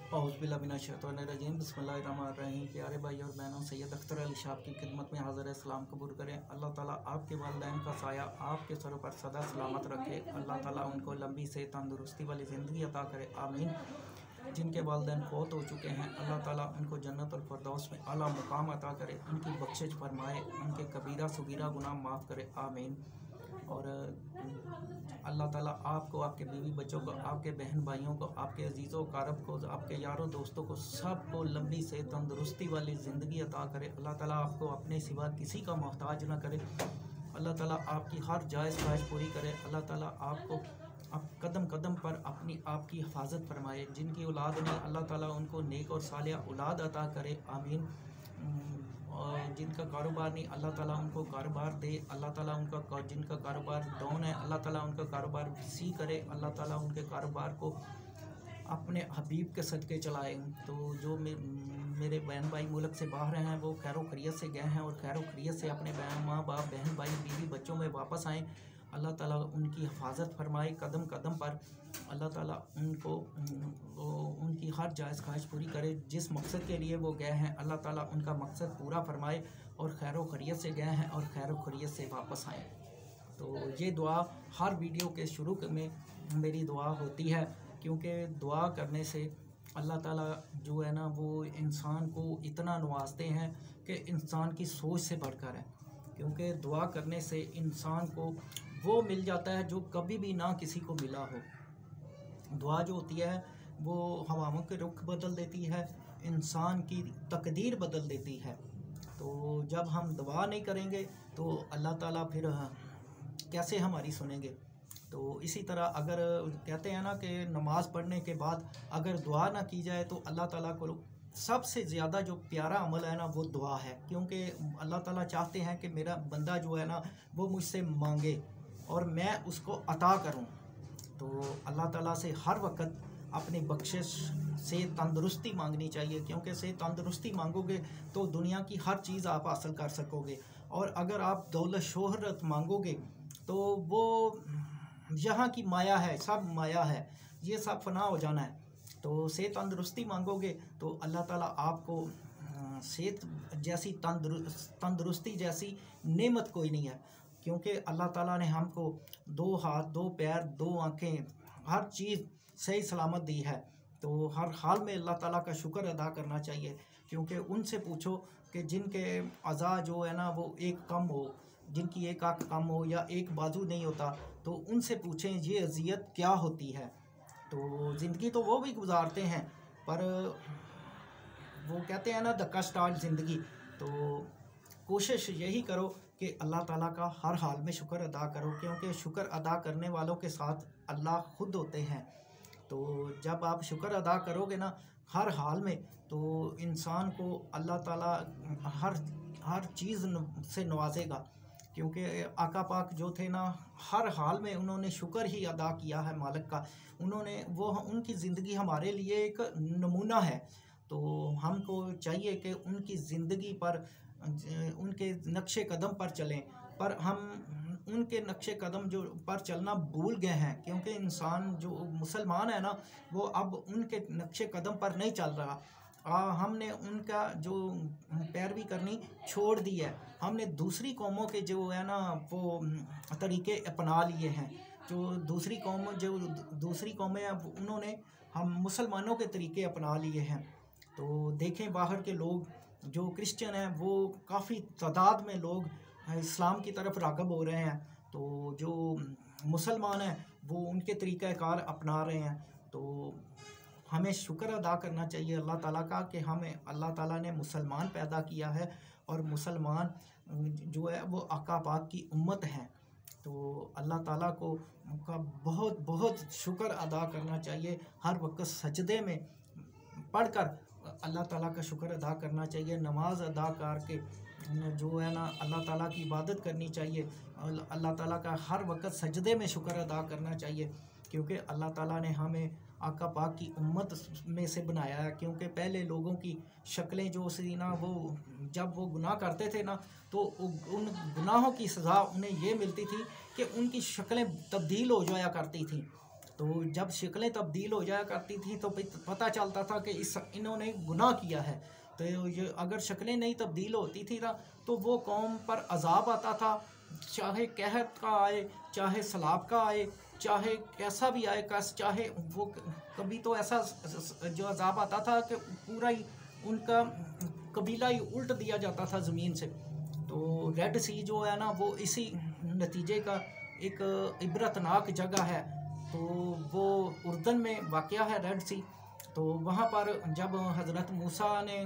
औज़ुबिल्लाहिमिनश्शैतानिर्रजीम बिस्मिल्लाहिर्रहमानिर्रहीम। प्यारे भाई और बहनों, सैयद अख्तर अली शाह की खिदमत में हाज़िर है, सलाम कबूल करें। अल्लाह ताला आपके वालिदैन का साया आपके सरों पर सदा सलामत रखे। अल्लाह ताला उनको लंबी से तंदुरुस्ती वाली ज़िंदगी अता करे, आमीन। जिनके वालिदैन फौत हो चुके हैं, अल्लाह ताला उनको जन्नतुल फिरदौस में आला मुकाम अता करे, उनकी बख्शिश फरमाए, उनके कबीरा सगीरा गुनाह माफ़ करे, आमीन। और अल्लाह ताला आपको, आपके बीवी बच्चों को, आपके बहन भाइयों को, आपके अजीज़ों कारब को, आपके यारों दोस्तों को, सबको लंबी से तंदुरुस्ती वाली ज़िंदगी अता करे। अल्लाह ताला आपको अपने सिवा किसी का मोहताज ना करे। अल्लाह ताला आपकी हर जायज़ ख्वाहिश पूरी करे। अल्लाह ताला आपको आप कदम कदम पर अपनी आपकी हिफाजत फरमाए। जिनकी औलाद नहीं, अल्लाह ताला उनको नेक और सालिह औलाद अता करे, आमीन। और जिनका कारोबार नहीं, अल्लाह ताला उनको कारोबार दे। अल्लाह ताला उनका जिनका कारोबार डाउन है, अल्लाह ताला उनका कारोबार सी करे। अल्लाह ताला उनके कारोबार को अपने हबीब के सदक़े चलाए। तो जो मेरे बहन भाई मुल्क से बाहर हैं, वो खैर खैरियत से गए हैं और खैर खैरियत से अपने माँ बाप, बहन भाई, बीवी बच्चों में वापस आएँ। अल्लाह ताला उनकी हिफाजत फरमाए कदम कदम पर। अल्लाह ताला उनको उनकी हर जायज़ ख्वाहिश पूरी करे। जिस मकसद के लिए वो गए हैं, अल्लाह ताला उनका मकसद पूरा फरमाए और खैर खैरियत से गए हैं और खैर खैरियत से वापस आएँ। तो ये दुआ हर वीडियो के शुरू में मेरी दुआ होती है, क्योंकि दुआ करने से अल्लाह ताला जो है ना, वो इंसान को इतना नवाजते हैं कि इंसान की सोच से बढ़कर है। क्योंकि दुआ करने से इंसान को वो मिल जाता है जो कभी भी ना किसी को मिला हो। दुआ जो होती है वो हवाओं के रुख बदल देती है, इंसान की तकदीर बदल देती है। तो जब हम दुआ नहीं करेंगे तो अल्लाह ताला फिर कैसे हमारी सुनेंगे। तो इसी तरह अगर कहते हैं ना कि नमाज़ पढ़ने के बाद अगर दुआ ना की जाए तो अल्लाह ताला को सबसे ज़्यादा जो प्यारा अमल है ना, वो दुआ है। क्योंकि अल्लाह ताला चाहते हैं कि मेरा बंदा जो है ना, वो मुझसे मांगे और मैं उसको अता करूं। तो अल्लाह ताला से हर वक्त अपनी बख्शिश से तंदुरुस्ती मांगनी चाहिए, क्योंकि से तंदुरुस्ती मांगोगे तो दुनिया की हर चीज़ आप हासिल कर सकोगे। और अगर आप दौलत शोहरत मांगोगे तो वो यहाँ की माया है, सब माया है, ये सब फना हो जाना है। तो सेहत तंदुरुस्ती मांगोगे तो अल्लाह ताला आपको सेहत जैसी तंदुरुस्ती जैसी नेमत कोई नहीं है। क्योंकि अल्लाह ताला ने हमको 2 हाथ, 2 पैर, 2 आँखें, हर चीज़ सही सलामत दी है। तो हर हाल में अल्लाह ताला का शुक्र अदा करना चाहिए। क्योंकि उनसे पूछो कि जिनके अज़ा जो है ना, वो एक कम हो, जिनकी एक आँख कम हो या एक बाजू नहीं होता, तो उनसे पूछें ये अज़ियत क्या होती है। तो ज़िंदगी तो वो भी गुजारते हैं, पर वो कहते हैं ना, धक्का स्टार्ट ज़िंदगी। तो कोशिश यही करो कि अल्लाह ताला का हर हाल में शुक्र अदा करो, क्योंकि शुक्र अदा करने वालों के साथ अल्लाह खुद होते हैं। तो जब आप शुक्र अदा करोगे ना हर हाल में, तो इंसान को अल्लाह ताला हर चीज़ से नवाजेगा। क्योंकि आका पाक जो थे ना, हर हाल में उन्होंने शुक्र ही अदा किया है मालिक का। उनकी ज़िंदगी हमारे लिए एक नमूना है। तो हमको चाहिए कि उनकी ज़िंदगी पर, उनके नक्शे कदम पर चलें। पर हम उनके नक्शे कदम जो पर चलना भूल गए हैं, क्योंकि इंसान जो मुसलमान है ना, वो अब उनके नक्शे कदम पर नहीं चल रहा। हमने उनका जो पैरवी करनी छोड़ दी है। हमने दूसरी कौमों के जो है ना, वो तरीके अपना लिए हैं। जो दूसरी कौमें हैं, उन्होंने हम मुसलमानों के तरीके अपना लिए हैं। तो देखें, बाहर के लोग जो क्रिश्चियन हैं, वो काफ़ी तादाद में लोग इस्लाम की तरफ राग़िब हो रहे हैं। तो जो मुसलमान हैं वो उनके तरीक़ाकार अपना रहे हैं। तो हमें शुक्र अदा करना चाहिए अल्लाह ताला का कि हमें अल्लाह ताला ने मुसलमान पैदा किया है, और मुसलमान जो है वो आका पाक की उम्मत हैं। तो अल्लाह ताला को का बहुत बहुत शुक्र अदा करना चाहिए। हर वक्त सजदे में पढ़कर अल्लाह ताला का शुक्र अदा करना चाहिए। नमाज अदा करके जो है ना, अल्लाह ताला की इबादत करनी चाहिए। अल्लाह ताला का हर वक्त सजदे में शुक्र अदा करना चाहिए। क्योंकि अल्लाह ताला ने हमें आका पाक की उम्मत में से बनाया है। क्योंकि पहले लोगों की शक्लें जो सी ना, वो जब वो गुनाह करते थे ना, तो उन गुनाहों की सज़ा उन्हें ये मिलती थी कि उनकी शक्लें तब्दील हो जाया करती थी। तो जब शक्लें तब्दील हो जाया करती थी तो पता चलता था कि इन्होंने गुनाह किया है। तो ये अगर शक्लें नहीं तब्दील होती थी ना तो वो कौम पर अजाब आता था, चाहे कहत का आए, चाहे सलाब का आए, चाहे कैसा भी आए, चाहे वो कभी तो ऐसा जो अजाब आता था कि पूरा ही उनका कबीला ही उल्ट दिया जाता था ज़मीन से। तो रेड सी जो है ना वो इसी नतीजे का एक इबरतनाक जगह है। तो वो उर्दन में वाक़या है रेड सी। तो वहाँ पर जब हज़रत मूसा ने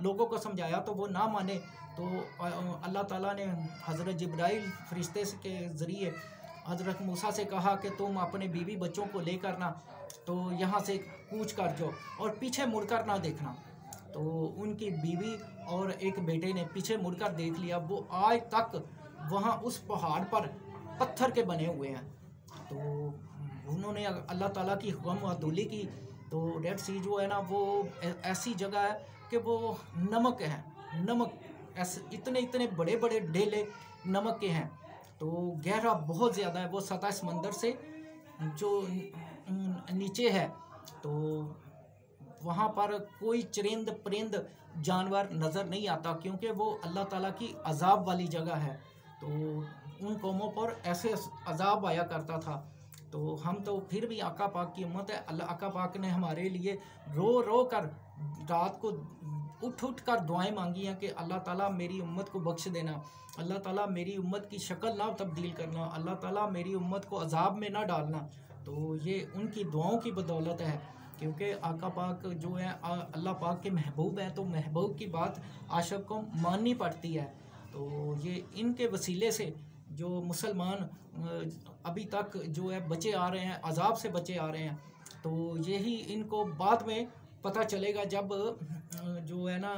लोगों को समझाया तो वो ना माने, तो अल्लाह ताला ने हज़रत जिब्राइल फरिश्ते के ज़रिए हज़रत मूसा से कहा कि तुम अपने बीवी बच्चों को लेकर ना तो यहाँ से कूच कर जाओ और पीछे मुड़कर ना देखना। तो उनकी बीवी और एक बेटे ने पीछे मुड़कर देख लिया। वो आज तक वहाँ उस पहाड़ पर पत्थर के बने हुए हैं। तो उन्होंने अल्लाह ताला की हुक्म अदूली की। तो रेड सी जो है ना वो ऐसी जगह है कि वो नमक है, नमक ऐसे इतने इतने बड़े बड़े ढेले नमक के हैं। तो गहरा बहुत ज़्यादा है, वो सतह समंदर से जो नीचे है। तो वहाँ पर कोई चरिंद परिंद जानवर नज़र नहीं आता क्योंकि वो अल्लाह ताला की अजाब वाली जगह है। तो उन कौमों पर ऐसे अजाब आया करता था। तो हम तो फिर भी आका पाक की उम्मत है। अल्लाह आका पाक ने हमारे लिए रो रो कर रात को उठ उठ कर दुआएं मांगी हैं कि अल्लाह ताला मेरी उम्मत को बख्श देना, अल्लाह ताला मेरी उम्मत की शक्ल ना तब्दील करना, अल्लाह ताला मेरी उम्मत को अजाब में ना डालना। तो ये उनकी दुआओं की बदौलत है क्योंकि आका पाक जो है अल्लाह पाक के महबूब हैं। तो महबूब की बात आशिक को माननी पड़ती है। तो ये इनके वसीले से जो मुसलमान अभी तक जो है बचे आ रहे हैं, अजाब से बचे आ रहे हैं। तो यही इनको बाद में पता चलेगा जब जो है ना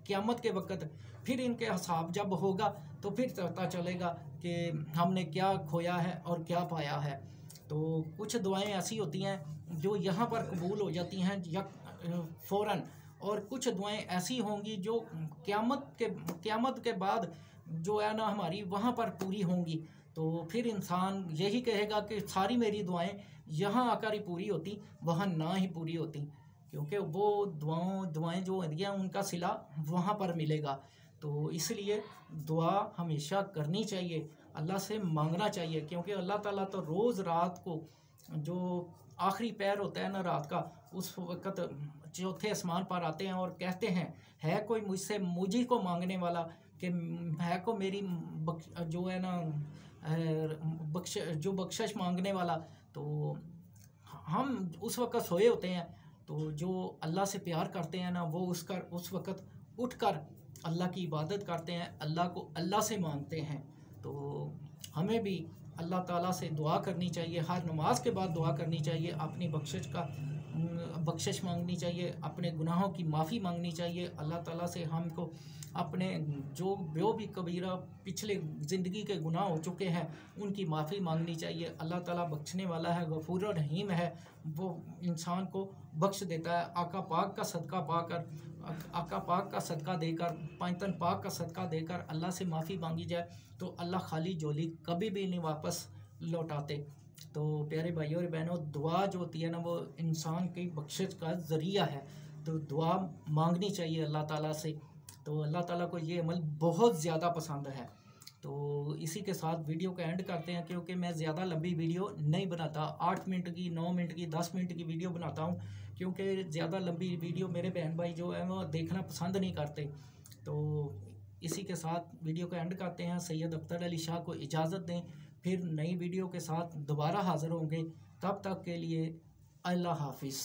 क़यामत के वक़्त फिर इनके हिसाब जब होगा तो फिर पता चलेगा कि हमने क्या खोया है और क्या पाया है। तो कुछ दुआएं ऐसी होती हैं जो यहाँ पर कबूल हो जाती हैं फ़ौरन, और कुछ दुआएं ऐसी होंगी जो क़यामत के बाद जो है ना हमारी वहाँ पर पूरी होंगी। तो फिर इंसान यही कहेगा कि सारी मेरी दुआएं यहाँ आकर ही पूरी होती, वहाँ ना ही पूरी होती, क्योंकि वो दुआएं जो हैं उनका सिला वहाँ पर मिलेगा। तो इसलिए दुआ हमेशा करनी चाहिए, अल्लाह से मांगना चाहिए, क्योंकि अल्लाह ताला तो रोज़ रात को जो आखिरी पैर होता है ना रात का, उस वक़्त चौथे आसमान पर आते हैं और कहते हैं है कोई मुझसे मुझी को मांगने वाला, कि है को मेरी जो है ना बख्शिश मांगने वाला। तो हम उस वक़्त सोए होते हैं। तो जो अल्लाह से प्यार करते हैं ना वो उस वक़्त उठकर अल्लाह की इबादत करते हैं, अल्लाह को अल्लाह से मांगते हैं। तो हमें भी अल्लाह ताला से दुआ करनी चाहिए, हर नमाज के बाद दुआ करनी चाहिए, अपनी बख्शिश मांगनी चाहिए, अपने गुनाहों की माफ़ी मांगनी चाहिए। अल्लाह ताला से हमको अपने जो भी कबीरा पिछले ज़िंदगी के गुनाह हो चुके हैं उनकी माफ़ी मांगनी चाहिए। अल्लाह ताला बख्शने वाला है, गफूर रहीम है, वो इंसान को बख्श देता है। आका पाक का सदका पाकर, आका पाक का सदका देकर, पंजतन पाक का सदका देकर अल्लाह से माफ़ी मांगी जाए तो अल्लाह खाली झोली कभी भी नहीं वापस लौटाते। तो प्यारे भाइयों और बहनों, दुआ जो होती है ना वो इंसान की बख्शिश का ज़रिया है। तो दुआ मांगनी चाहिए अल्लाह ताला से। तो अल्लाह ताला को ये अमल बहुत ज़्यादा पसंद है। तो इसी के साथ वीडियो का एंड करते हैं, क्योंकि मैं ज़्यादा लंबी वीडियो नहीं बनाता, 8 मिनट की, 9 मिनट की, 10 मिनट की वीडियो बनाता हूँ, क्योंकि ज़्यादा लंबी वीडियो मेरे बहन भाई जो है वो देखना पसंद नहीं करते। तो इसी के साथ वीडियो का एंड करते हैं। सैयद अख्तर अली शाह को इजाज़त दें, फिर नई वीडियो के साथ दोबारा हाज़िर होंगे। तब तक के लिए अल्लाह हाफिज़।